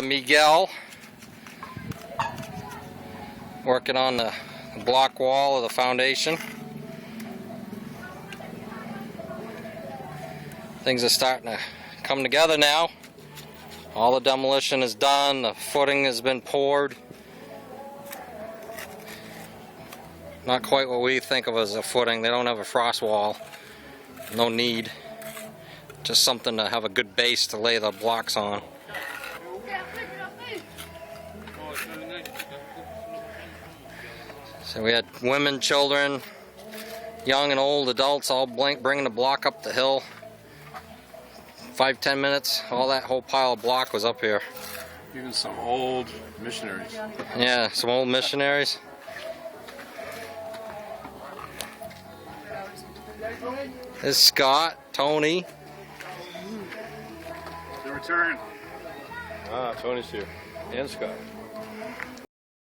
Miguel working on the block wall of the foundation. Things are starting to come together now. All the demolition is done, the footing has been poured. Not quite what we think of as a footing. They don't have a frost wall. No need. Just something to have a good base to lay the blocks on. So we had women, children, young and old adults all bringing the block up the hill. 5-10 minutes, all that whole pile of block was up here. Even some old missionaries. Yeah, some old missionaries. This is Scott, Tony. The return. Ah, Tony's here. And Scott.